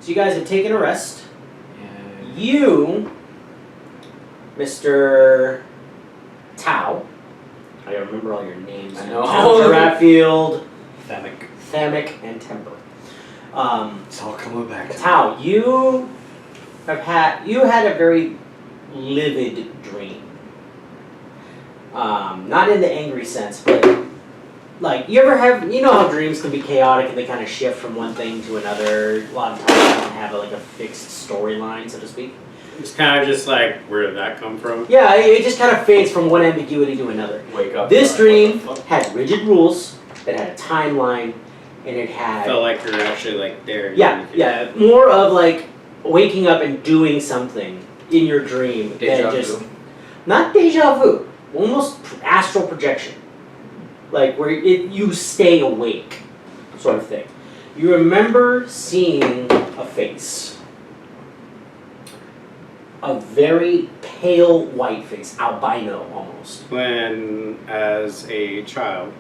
So you guys have taken a rest. You, Mr. Tao, I gotta remember all your names. I know. Giraffield, Thammek. and Temper. It's all coming back to Tao, you had a very livid dream. Not in the angry sense, but like you know how dreams can be chaotic and they kind of shift from one thing to another. A lot of times they don't have a fixed storyline, so to speak. It's kind of just like, where did that come from? Yeah, it just kind of fades from one ambiguity to another. Wake up. This dream had rigid rules, it had a timeline, and it had... Felt like you're actually there. Yeah, more of waking up and doing something in your dream Deja than just... vu. Not deja vu, almost astral projection. Where you stay awake, sort of thing. You remember seeing a face. A very pale white face, albino almost. When as a child.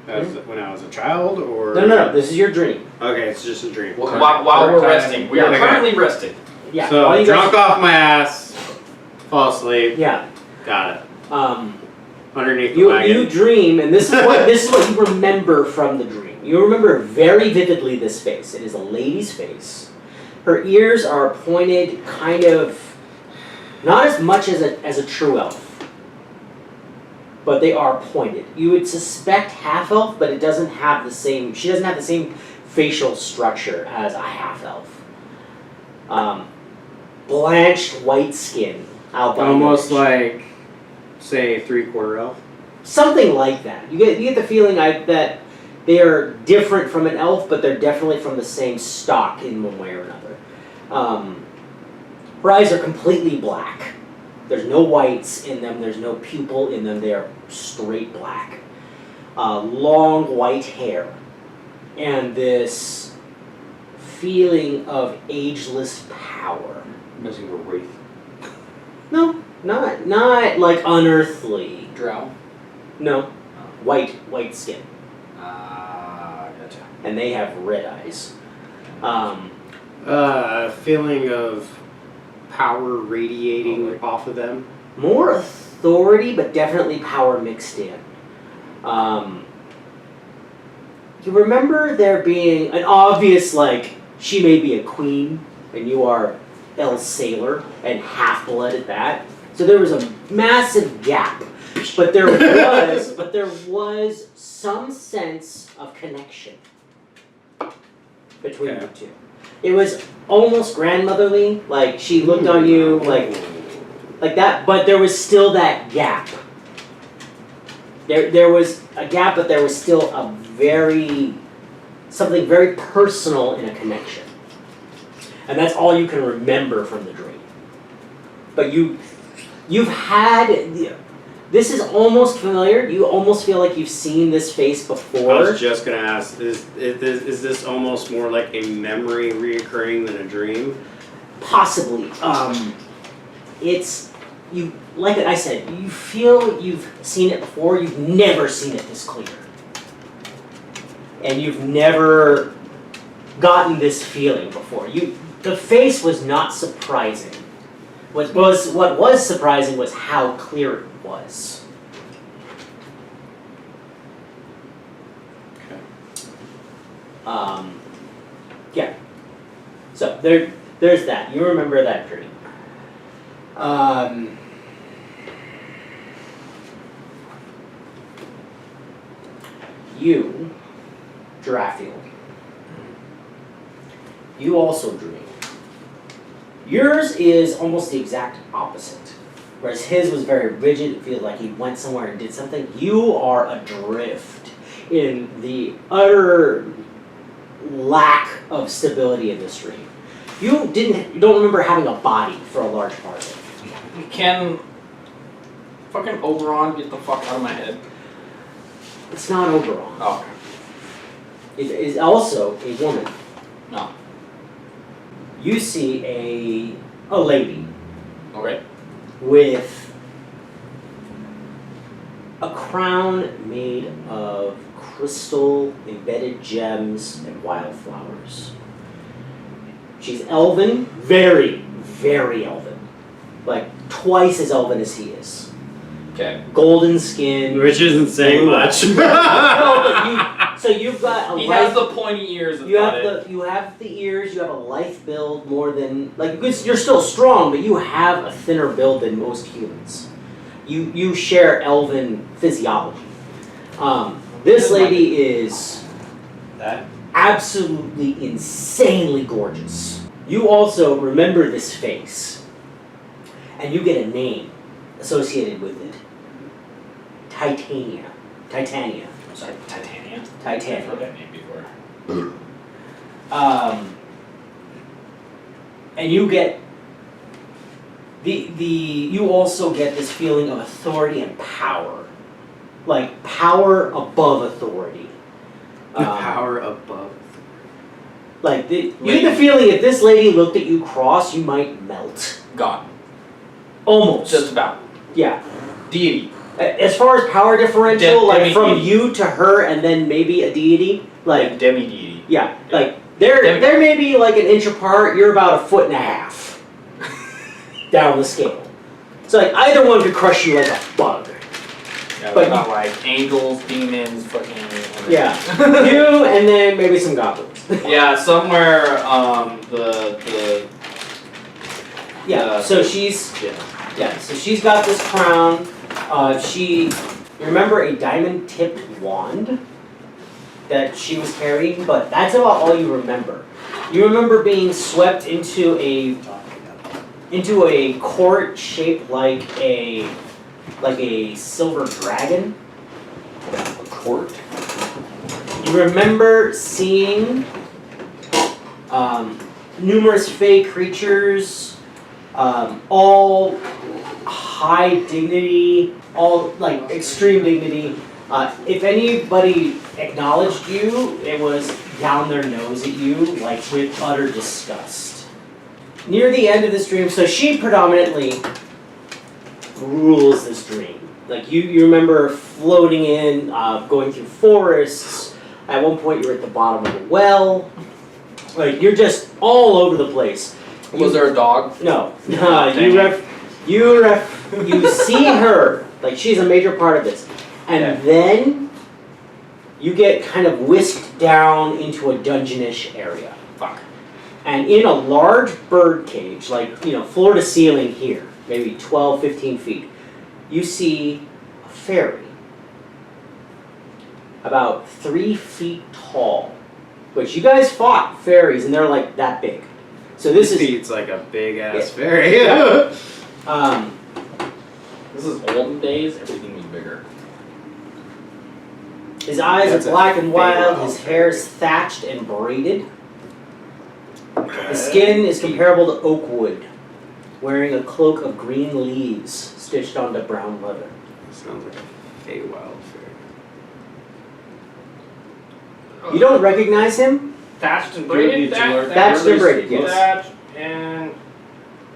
When I was a child, or No. This is your dream. Okay, it's just a dream. While we're resting, we are currently resting. Yeah. So drunk off my ass, fall asleep. Yeah. Got it. Underneath the you wagon. dream, and this is what you remember from the dream. You remember very vividly this face. It is a lady's face. Her ears are pointed, kind of, not as much as a true elf, but they are pointed. You would suspect half elf, but it doesn't have the same. She doesn't have the same facial structure as a half elf. Blanched white skin, albino. Almost like, say, 3/4 elf. Something like that. You get the feeling that they are different from an elf, but they're definitely from the same stock in one way or another. Her eyes are completely black. There's no whites in them. There's no pupil in them. They are straight black. Long white hair. And this feeling of ageless power. Missing a wraith. No, not like unearthly. Drow. No, white skin. Gotcha. And they have red eyes. A feeling of power radiating off of them. More authority, but definitely power mixed in. You remember there being an obvious, she may be a queen, and you are El Sailor, and half-blood at that. So there was a massive gap. But there was some sense of connection between the two. It was almost grandmotherly, she looked on you like that, but there was still that gap. There was a gap, but there was still something very personal in a connection. And that's all you can remember from the dream. But you've had... This is almost familiar. You almost feel like you've seen this face before. I was just going to ask, is this almost more like a memory reoccurring than a dream? Possibly. It's, like I said, you feel you've seen it before. You've never seen it this clear. And you've never gotten this feeling before. The face was not surprising. What was surprising was how clear it was. Okay. Yeah. So there's that. You remember that dream. You, Giraffield. You also dream. Yours is almost the exact opposite. Whereas his was very rigid, it feels like he went somewhere and did something. You are adrift in the utter lack of stability in this dream. You don't remember having a body for a large part of it. Can fucking Oberon get the fuck out of my head? It's not Oberon. Oh, okay. It is also a woman. No. You see a lady. Okay. With a crown made of crystal, embedded gems, and wildflowers. She's elven, very, very elven. Like, twice as elven as he is. Okay. Golden skin. Which isn't saying much. No, but so you've got a He life, has the pointy ears. you have the ears, you have a life build more than, like, you're still strong, but you have a thinner build than most humans. You share elven physiology. This lady is absolutely insanely gorgeous. You also remember this face, and you get a name associated with it. Titania. I'm sorry, Titania? I've heard that name before. And you get you also get this feeling of authority and power. Like power above authority. Power above. Like you get the feeling if this lady looked at you cross, you might melt. Gone. Almost. Just about. Yeah. Deity. As far as power differential, like from demi-deity. you to her and then maybe a deity, like Demi-deity. yeah, like they're maybe like an inch apart, you're about 1.5 feet down the scale. So like either one could crush you like a bug. Yeah, But not like angels, demons, fucking. Yeah. You and then maybe some goblins. Yeah, somewhere the Yeah. So she's so she's got this crown. You remember a diamond-tipped wand that she was carrying, but that's about all you remember. You remember being swept into a court shaped like a silver dragon. A court. You remember seeing numerous fey creatures, all high dignity, all like extreme dignity. If anybody acknowledged you, it was down their nose at you, like with utter disgust. Near the end of this dream, so she predominantly rules this dream. Like you remember floating in, going through forests. At one point, you're at the bottom of a well. Like you're just all over the place. Was there a dog? No. Dang You see her, like she's a major part of this. And then you get kind of whisked down into a dungeonish area. Fuck. And in a large bird cage, like, floor to ceiling here, maybe 12, 15 feet, you see a fairy. About 3 feet tall. Which you guys fought fairies and they're like that big. So this is It's like a big ass fairy. This is olden days, everything was bigger. His eyes That's are a black and Fey wild, Wild his hair is thatched and braided. The skin is comparable to oak wood, wearing a cloak of green leaves stitched onto brown leather. Sounds like a Fey Wild fairy. You don't recognize him? Thatched and Do we need braided? to learn Thatched and braided, yes. Thatched and...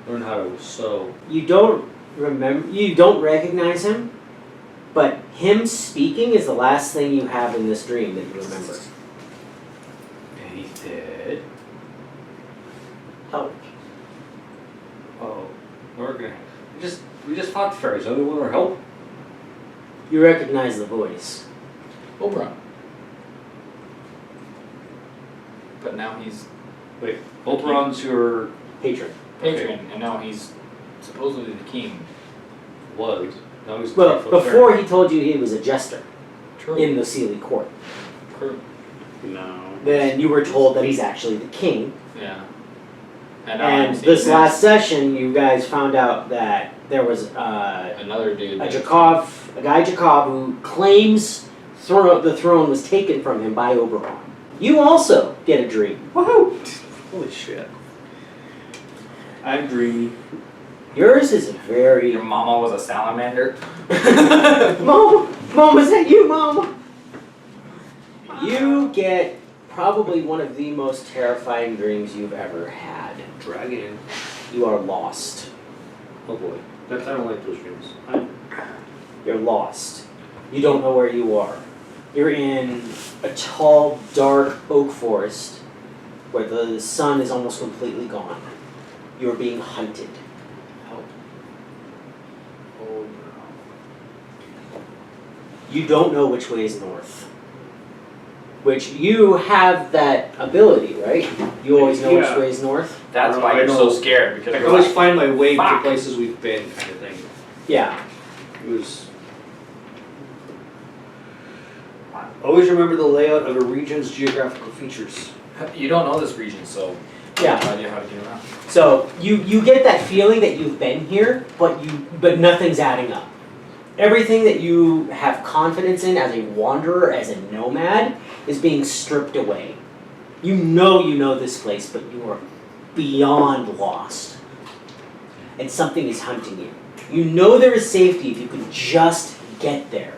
Learn how to sew. You don't recognize him, but him speaking is the last thing you have in this dream that you remember. And he's dead. Help. Oh, we're gonna. We just fought the fairies. Don't we want our help? You recognize the voice. Oberon. But now he's Wait, Oberon's your Patron. patron, and now he's supposedly the king. was. Now he's the Well, chief of before he told you he was a jester True. in the Sealy court. True. No. Then you were told that he's actually the king. Yeah. And now I'm And seeing this last session, you guys found out that there was another dude. a guy Jacob, who claims the throne was taken from him by Oberon. You also get a dream. Woohoo! Holy shit. I'm dreamy. Yours is very... Your mama was a salamander. Mom, is that you, Mom? You get probably one of the most terrifying dreams you've ever had. Dragon. You are lost. Oh boy. I don't like those dreams. You're lost. You don't know where you are. You're in a tall, dark oak forest where the sun is almost completely gone. You're being hunted. Oh, You don't know which way is north. Which you have that ability, right? You always know which Yeah. way is north? that's I why you're know. so scared, because I you're can always like, find my way to Fuck. places we've been, kind of thing. Yeah. It was. Always remember the layout of a region's geographical features. you don't know this region, so Yeah. no idea how to get around. So you get that feeling that you've been here, but nothing's adding up. Everything that you have confidence in as a wanderer, as a nomad, is being stripped away. You know this place, but you are beyond lost. And something is hunting you. You know there is safety if you can just get there.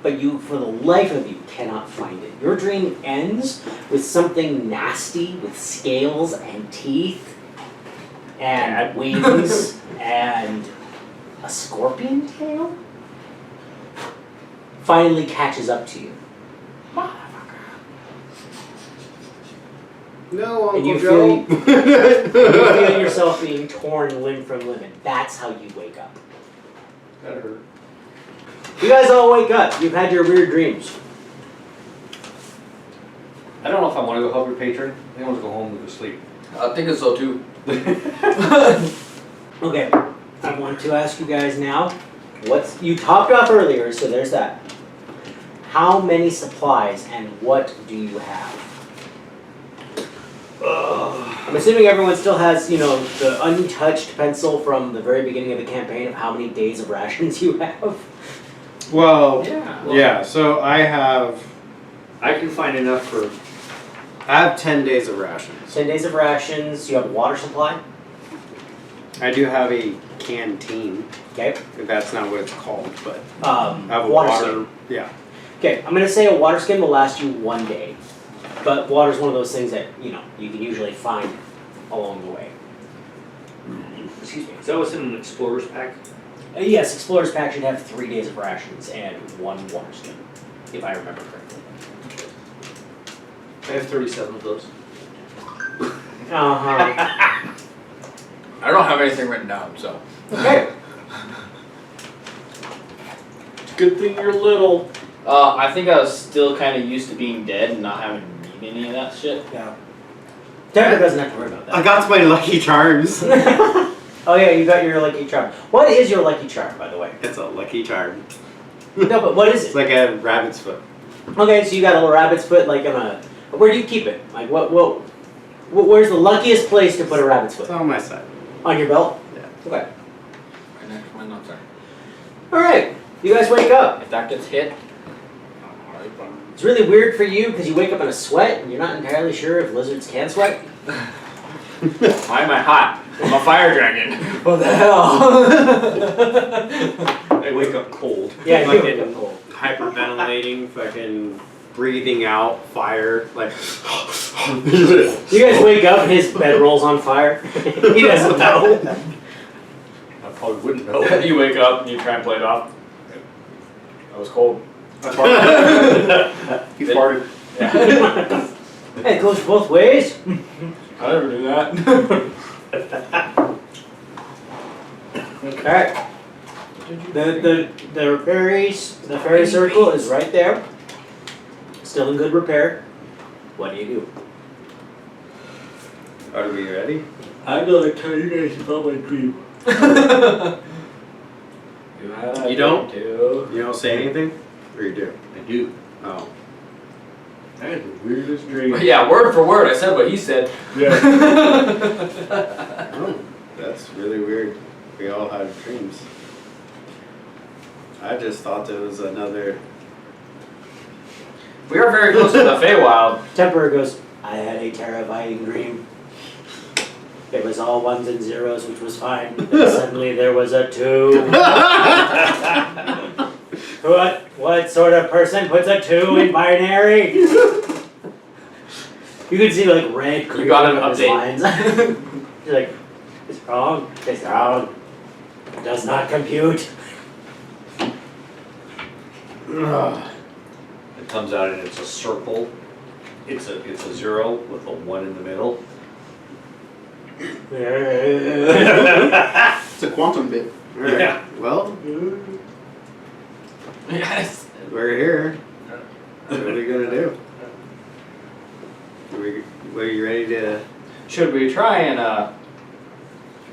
But you, for the life of you, cannot find it. Your dream ends with something nasty with scales and teeth and wings and a scorpion tail finally catches up to you. No, And Uncle you Joe. you feel yourself being torn limb from limb, and that's how you wake up. That hurt. You guys all wake up. You've had your weird dreams. I don't know if I want to go help your patron. I think I want to go home and go to sleep. I think so too. Okay, I want to ask you guys now, you topped off earlier, so there's that. How many supplies and what do you have? I'm assuming everyone still has, the untouched pencil from the very beginning of the campaign of how many days of rations you have. Well, Yeah. yeah. So I I can find enough for. have 10 days of rations. 10 days of rations, you have a water supply. I do have a canteen. Okay. That's not what it's called, but I have a water water. skin. Yeah. Okay, I'm gonna say a water skin will last you 1 day. But water's one of those things that, you can usually find along the way. Excuse me. Is that what's in an explorer's pack? Yes, Explorer's Pack should have 3 days of rations and 1 water skin, if I remember correctly. I have 37 of those. Uh-huh. I don't have anything written down, so. Okay. Good thing you're little. I think I was still kind of used to being dead and not having to read any of that shit. Yeah. Temper doesn't have to worry about I that. got my lucky charms. Oh yeah, you got your lucky charm. What is your lucky charm, by the way? It's a lucky charm. No, but what is It's it? like a rabbit's foot. Okay, so you got a little rabbit's foot, like on a. Where do you keep it? Like where's the luckiest place to put a rabbit's It's foot? on my side. On your belt? Yeah. Okay. Right next to my nuts are. All right. You guys wake up. If that gets hit, It's really weird for you because you wake up in a sweat and you're not entirely sure if lizards can sweat. why am I hot? I'm a fire dragon. What the hell? I wake up cold. Yeah, you Like wake it- up cold. Hyperventilating, fucking breathing out fire, like. You guys wake up and his bed rolls on fire. He doesn't know. I probably wouldn't know. you wake up and you try and play it off. I was cold. I farted. He farted. Yeah. Hey, it goes both ways. I never do that. Okay. The fairy circle is right there. Still in good repair. What do? Are we ready? I'm gonna tell you guys about my dream. You don't? You don't say anything? Or you do? I do. Oh. I had the weirdest dream. Yeah, word for word, I said what he said. Yeah. Oh, that's really weird. We all have dreams. I just thought there was another. We are very close to the Fey Wild. Temper goes, I had a terrifying dream. It was all ones and zeros, which was fine. Then suddenly there was a 2. What sort of person puts a 2 in binary? You could see like red creeping got an up his update. lines. He's like, it's wrong. It's wrong. It does not compute. It comes out and it's a circle It's a 0 with a 1 in the middle. It's a quantum bit. Alright. Yeah. Well, Yes. we're here. What are we gonna do? Are you ready to? Should we try and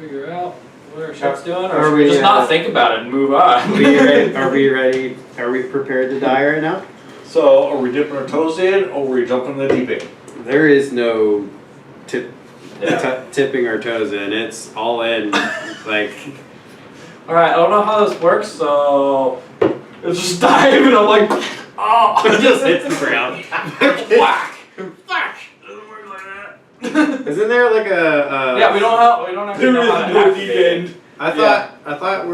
figure out what our ship's doing, or Are should we we, just not think about it and move on? Are we ready? Are we ready? Are we prepared to die right now? So, are we dipping our toes in, or are we jumping the deep end? There is no Yeah. tipping our toes in. It's all in. Like, Alright, I don't know how this works, so let's just dive, and I'm like, oh, it just hits the ground. whack. Whack. Doesn't work like that. Isn't there like a? Yeah, we don't actually know how to activate it. I thought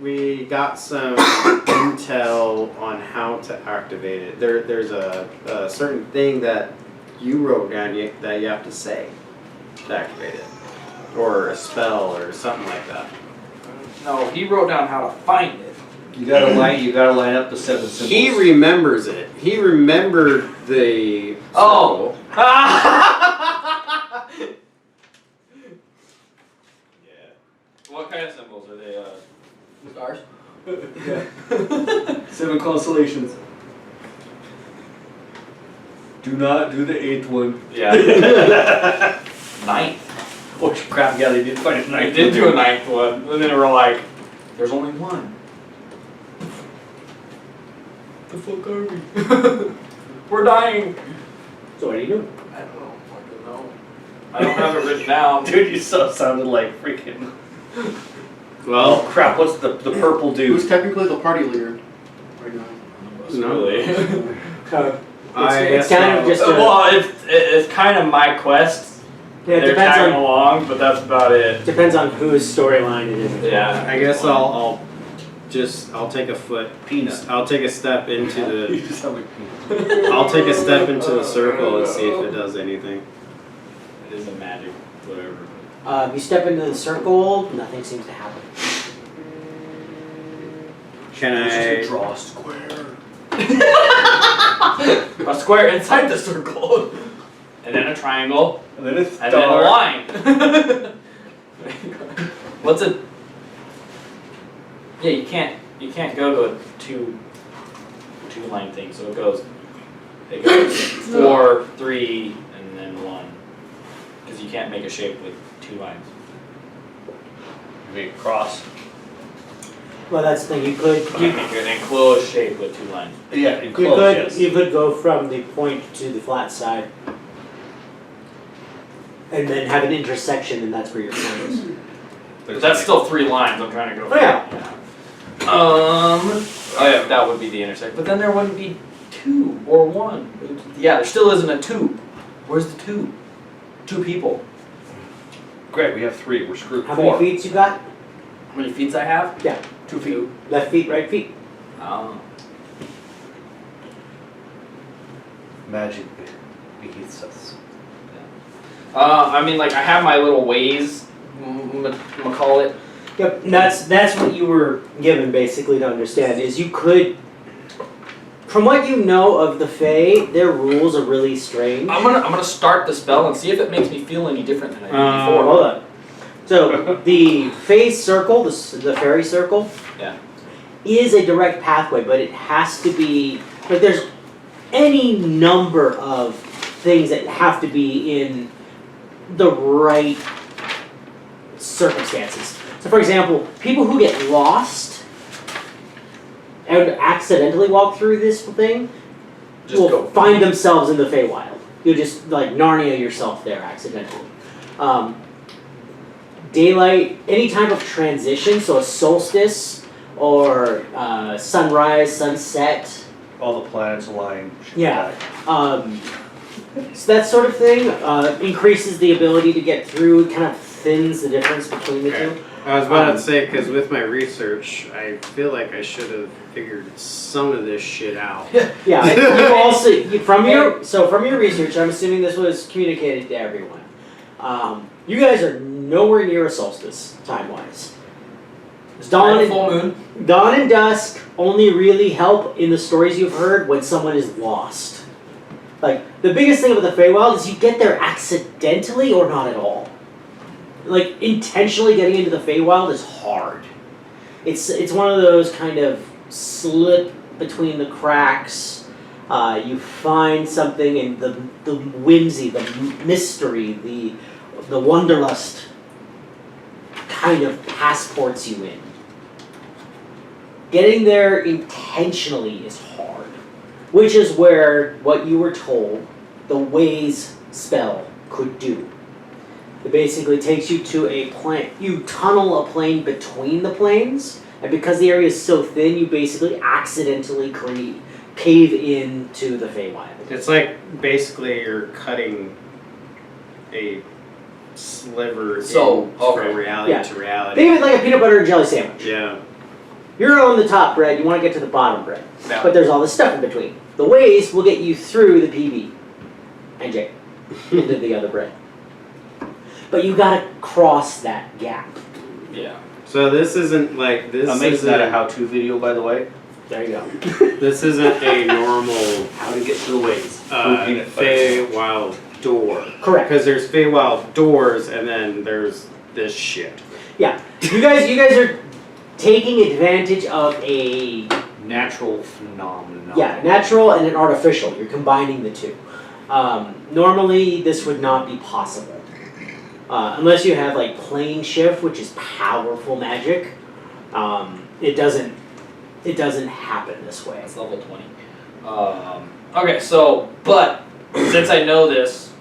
we got some intel on how to activate it. There's a certain thing that you wrote down that you have to say to activate it, or a spell or something like that. No, he wrote down how to find it. You gotta line up the 7 symbols. He remembers it. He remembered the Oh. Yeah. What kind of symbols are they? Stars? Yeah. 7 constellations. Do not do the 8th one. Yeah. Ninth. Oh crap, yeah, they did find a I 9th. did do a ninth one, and then they were like, there's only one. The fuck are we? We're dying. So what do you do? I don't know. Fucking know. I don't have it written down. Dude, you sounded like freaking. Well, Oh crap, what's the purple dude? Who's technically the party leader right now? no. Really. It's kind of just a, Well, it's kind of my quest. yeah, it They're depends tagging on along, but that's about it. depends on whose storyline it is. Yeah. I guess I'll take a foot. Peanut. I'll take a step into You the. just sound like peanut. I'll take a step into the circle and see if it does anything. It is a magic, whatever. You step into the circle, nothing seems to happen. Can I? Draw a square. A square inside the circle, and then a triangle, And then it's and then a line. What's a? Yeah, you can't go to a two line thing. So it goes 4, 3, and then 1, because you can't make a shape with 2 lines. Make a cross. Well, that's the thing. You could You can make an enclosed shape with 2 lines. Yeah, enclosed, you could go from the point to the flat side, and then have an intersection, and that's where your point is. But that's still 3 lines. I'm trying to go. Oh, yeah. Oh yeah, that would be the intersection. But then there wouldn't be 2 or 1. Yeah, there still isn't a 2. Where's the 2? 2 people. Great, we have 3. We're screwed. How 4. many feet you got? How many feet I have? Yeah. 2 feet. Left feet, right feet. Oh. Magic beats us. I mean, like I have my little ways. Call it. Yep. And that's what you were given basically to understand is you could. From what you know of the Fey, their rules are really strange. I'm gonna start the spell and see if it makes me feel any different than I did before. Hold on. So the Fey circle, the fairy circle, Yeah. is a direct pathway, but it has to be like there's any number of things that have to be in the right circumstances. So, for example, people who get lost and accidentally walk through this thing Just will go. find themselves in the Fey Wild. You'll just like Narnia yourself there accidentally. Daylight, any type of transition, so a solstice or sunrise, sunset. All the planets align. Yeah. So that sort of thing increases the ability to get through, kind of thins the difference between the two. I was about to say, because with my research, I feel like I should have figured some of this shit out. Yeah, you also from your research, I'm assuming this was communicated to everyone. You guys are nowhere near a solstice time-wise. Dawn and full moon. Dawn and dusk only really help in the stories you've heard when someone is lost. Like, the biggest thing about the Fey Wild is you get there accidentally or not at all. Like, intentionally getting into the Fey Wild is hard. It's one of those kind of slip between the cracks. You find something, and the whimsy, the mystery, the wanderlust kind of passports you in. Getting there intentionally is hard, which is where what you were told the Waze spell could do. It basically takes you to a plane. You tunnel a plane between the planes, and because the area is so thin, you basically accidentally cave into the Fey Wild. It's like basically you're cutting a sliver from reality to reality. Think of it like a peanut butter and jelly sandwich. Yeah. You're on the top bread, you want to get to the bottom bread. Yeah. But there's all this stuff in between. The Waze will get you through the PB and J into the other bread. But you gotta cross that gap. Yeah. So this isn't like this. I'm making isn't that a how-to video, by the way. There you go. This isn't a normal How to get to the ways. Fey Wild door. Correct. Because there's Fey Wild doors, and then there's this shit. Yeah. You guys are taking advantage of a Natural phenomenon. natural and an artificial. You're combining the two. Normally this would not be possible. Unless you have like plane shift, which is powerful magic. It doesn't happen this way. It's level 20. Okay, so, but, since I know this...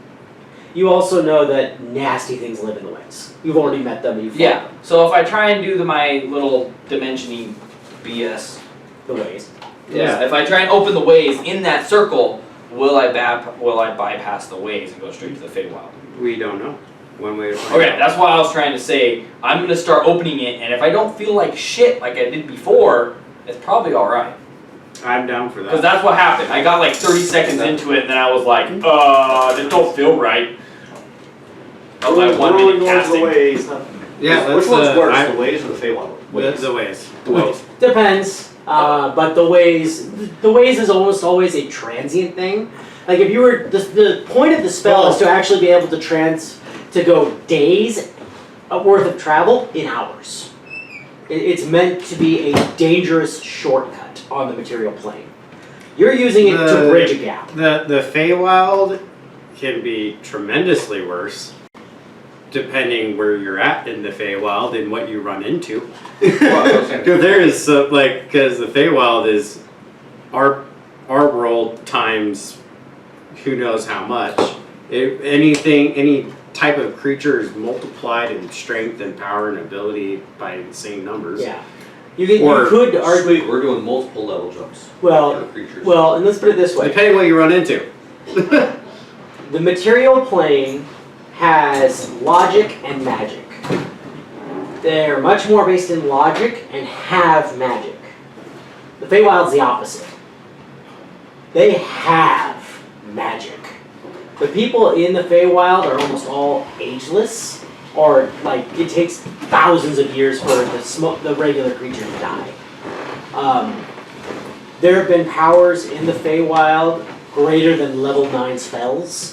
You also know that nasty things live in the Ways. You've already met them and you've fought Yeah, them. so if I try and do my little dimension-y BS... The Ways. Yeah. If I try and open the ways in that circle, will I bypass the ways and go straight to the Fey Wild? We don't know. One way to find Okay, out. that's why I was trying to say, I'm going to start opening it, and if I don't feel like shit like I did before, it's probably alright. I'm down for Because that. that's what happened. I got like 30 seconds into it, and then I was like, this don't feel right. I was like 1 minute casting. ways. Yeah, Which that's, one's worse, I- the ways or the Feywild? The ways. The ways. Depends. But the Ways is almost always a transient thing. Like if you were, the point of the spell is to actually be able to go days worth of travel in hours. It's meant to be a dangerous shortcut on the material plane. You're using it to bridge a gap. The Fey Wild can be tremendously worse, depending where you're at in the Fey Wild and what you run into. Because there is because the Fey Wild is our world times who knows how much. Any type of creature is multiplied in strength and power and ability by insane numbers. Yeah. You could argue. Sweet, we're doing multiple level jumps. Well, for creatures. and let's put it this way. Depending what you run into. The material plane has logic and magic. They're much more based in logic and have magic. The Feywild's the opposite. They have magic. The people in the Feywild are almost all ageless, or like it takes thousands of years for the regular creature to die. There have been powers in the Feywild greater than level 9 spells.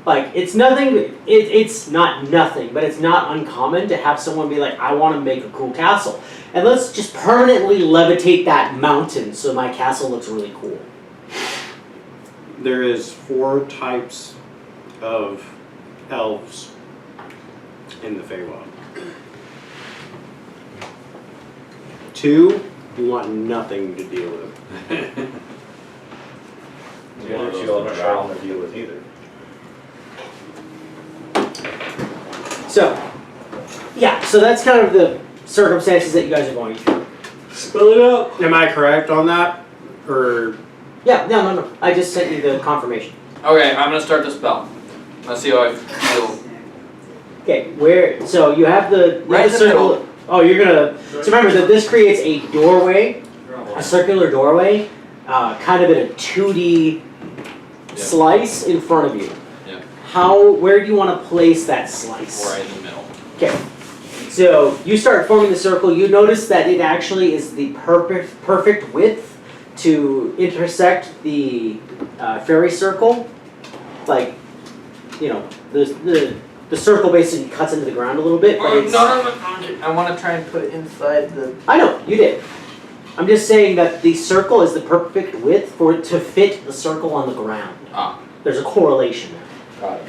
Like, it's nothing, it's not nothing, but it's not uncommon to have someone be like, I want to make a cool castle. And let's just permanently levitate that mountain so my castle looks really cool. There is 4 types of elves in the Feywild. 2, you want nothing to deal with. The other two I'm not sure I want to deal with either. So that's kind of the circumstances that you guys are going through. Spell it out. Am I correct on that? Or Yeah, no. I just sent you the confirmation. Okay, I'm gonna start the spell. Let's see how I feel. Okay, so you have the Right in the circle. middle. Oh, you're gonna. So remember that this creates a doorway, a circular doorway, kind of in a 2D slice in front of you. Yeah. Where do you want to place that slice? Right in the middle. Okay. So you start forming the circle. You notice that it actually is the perfect width to intersect the fairy circle. Like, you know, the circle basically cuts into the ground a little bit. But it's, I want to try and put it inside the. I know, you did. I'm just saying that the circle is the perfect width for it to fit the circle on the ground. Ah, There's a correlation there. got it.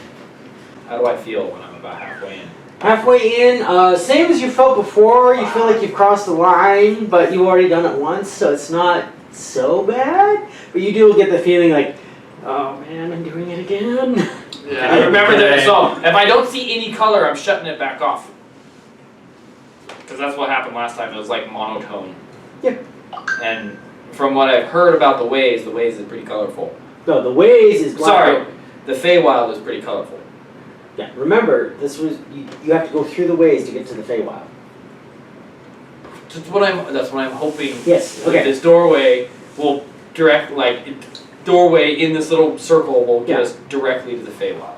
How do I feel when I'm about halfway in? Halfway in, same as you felt before. You feel like you've crossed the line, but you've already done it once, so it's not so bad. But you do get the feeling like, oh man, I'm doing it again. Yeah, I remember that. So if I don't see any color, I'm shutting it back off. Because that's what happened last time. It was like monotone. Yeah. And from what I've heard about the ways is pretty colorful. No, the ways is black. Sorry, the Fey Wild is pretty colorful. Yeah, remember, this was you have to go through the ways to get to the Fey Wild. That's what I'm hoping. Yes, okay. This doorway will doorway in this little circle will get us directly to the Fey Wild.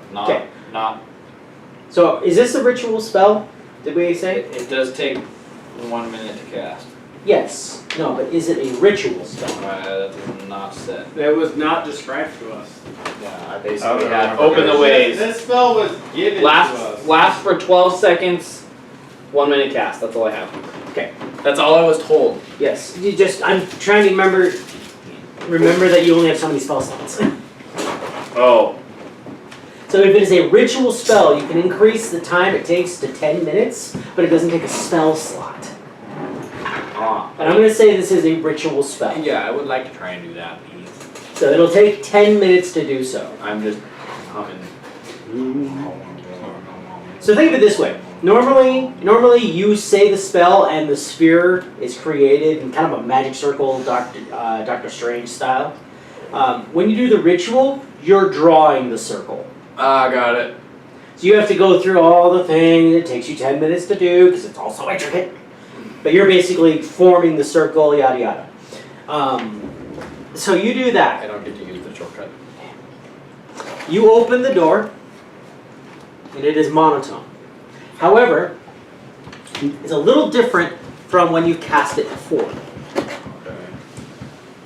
Not. So, is this a ritual spell? Did we say? It does take 1 minute to cast. Yes. No, but is it a ritual spell? That is not set. That was not described to us. Yeah, I I basically don't had know. open the ways. This spell was given to us. Last for 12 seconds, 1 minute cast. That's all I have. Okay. That's all I was told. Yes. I'm trying to remember that you only have so many spell slots. Oh. So if it is a ritual spell, you can increase the time it takes to 10 minutes, but it doesn't take a spell slot. And I'm going to say this is a ritual spell. Yeah, I would like to try and do that, please. So it'll take 10 minutes to do so. I'm just humming. So think of it this way. Normally you say the spell and the sphere is created in kind of a magic circle, Doctor Strange style. When you do the ritual, you're drawing the circle. Ah, got it. So you have to go through all the things. It takes you 10 minutes to do because it's all so intricate. But you're basically forming the circle, yada yada. So you do that. I don't get to use the shortcut. You open the door, and it is monotone. However, it's a little different from when you cast it before. Okay.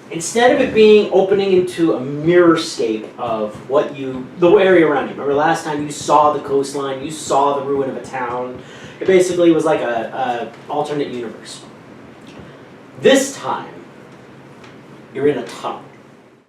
Instead of it being opening into a mirrorscape of the area around you. Remember last time you saw the coastline, you saw the ruin of a town. It basically was like a alternate universe. This time, you're in a tunnel.